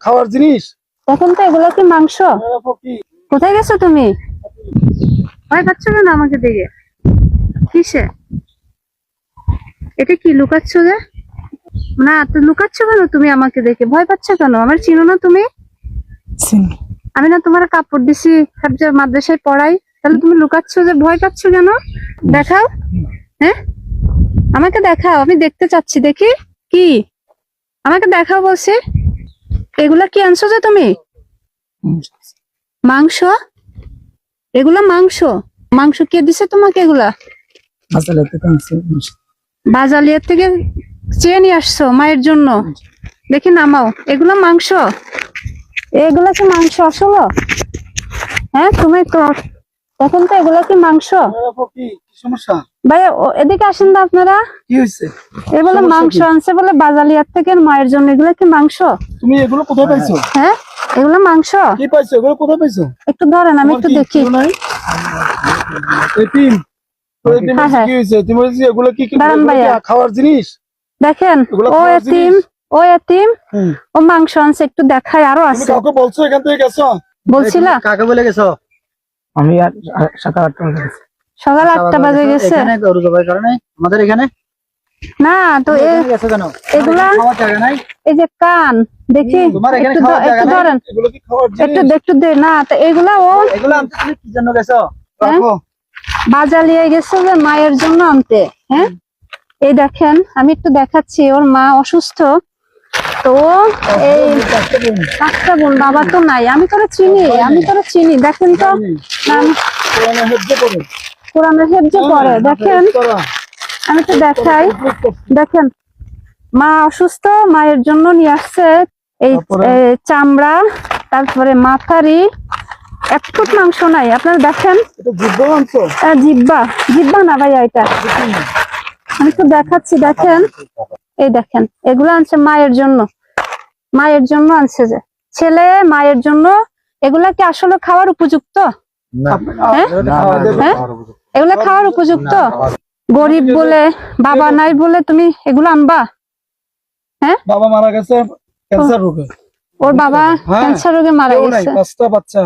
খাওয়ার জিনিস এখন তো এগুলো কি মাংস? কোথায় গেছো তুমি? ভয় পাচ্ছ কেন আমাকে দেখে? কিসে এটা কি লুকাচ্ছ যে? না তো লুকাচ্ছ কেন তুমি আমাকে দেখে? ভয় পাচ্ছ কেন? আমার চিনো না তুমি? আমি না তোমার কাপড় দিছি মাদ্রাসায় পড়াই, তাহলে তুমি লুকাচ্ছ যে? ভয় পাচ্ছ কেন? দেখাও, হ্যাঁ আমাকে দেখাও, আমি দেখতে চাচ্ছি। দেখি কি, আমাকে দেখাও বলছি। এগুলা কি আনছো যে তুমি? মাংস? এগুলা মাংস? মাংস কে দিছে তোমাকে? এগুলা বাজালিয়ার থেকে চেয়ে নিয়ে আসছো মায়ের জন্য? দেখি নামাও। এগুলা মাংস? এগুলা কি মাংস আসলো? হ্যাঁ তুমি তো এখন তো এগুলা কি মাংস? সমস্যা ভাইয়া এদিকে আসেন না আপনারা। কি হয়েছে? এ বলে মাংস আনছে বলে বাজালিয়ার থেকে মায়ের জন্য। এগুলা কি মাংস? তুমি এগুলো কোথায় পাইছো? হ্যাঁ এগুলো মাংস। কি পাইছো? এগুলো কোথায় পাইছো? একটু ধরেন আমি একটু দেখি। খাওয়ার জিনিস দেখেন। ও এতিম ও মাংস আনছে, একটু দেখায়। আরো আছে। কাউকে বলছো এখান থেকে গেছো? বলছিলা কাকে বলে গেছো? আমি সকাল 8টা বাজে গেছি। সকাল 8টা বাজে গেছে আমাদের এখানে না তো? এগুলা এই যে কান দেখি একটু ধরেন, একটু দে না তো। এগুলা ও কি জন্য গেছো? বাজালিয়ে গেছে যে মায়ের জন্য আনতে। হ্যাঁ এই দেখেন, আমি একটু দেখাচ্ছি। ওর মা অসুস্থ তো এই একটা বোন, বাবা তো নাই। আমি তোরা চিনি, দেখেন তো কোরআনের হেফজ করে। দেখেন আমি একটু দেখাই। দেখেন মা অসুস্থ, মায়ের জন্য নিয়ে আসছে এই চামড়া, তারপরে মাথারি। এক ফুট মাংস নাই। আপনারা দেখেন জিব্বা না ভাইয়া, এটা আমি একটু দেখাচ্ছি। দেখেন এই দেখেন, এগুলো আনছে মায়ের জন্য আনছে যে ছেলে মায়ের জন্য। এগুলা কি আসলে খাওয়ার উপযুক্ত? এগুলা খাওয়ার উপযুক্ত? গরিব বলে, বাবা নাই বলে তুমি এগুলো আনবা? হ্যাঁ বাবা মারা গেছে ক্যান্সার রোগে। ওর বাবা ক্যান্সার রোগে মারা গেছে। 5টা বাচ্চা,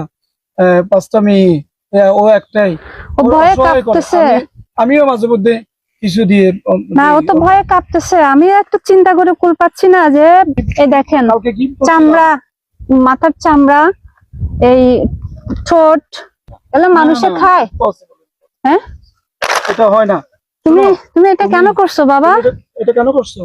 5টা মেয়ে, ও একটাই। ও ভয়ে কাঁপতেছে। আমিও মাঝে মধ্যে কিছু দিয়ে না, ও তো ভয়ে কাঁপতেছে। আমি একটু চিন্তা করে কুল পাচ্ছি না যে এই দেখেন চামড়া, মাথার চামড়া, এই ঠোঁট, এগুলো মানুষে খায়? হ্যাঁ এটা হয় না। তুমি এটা কেন করছো বাবা? এটা কেন করছো?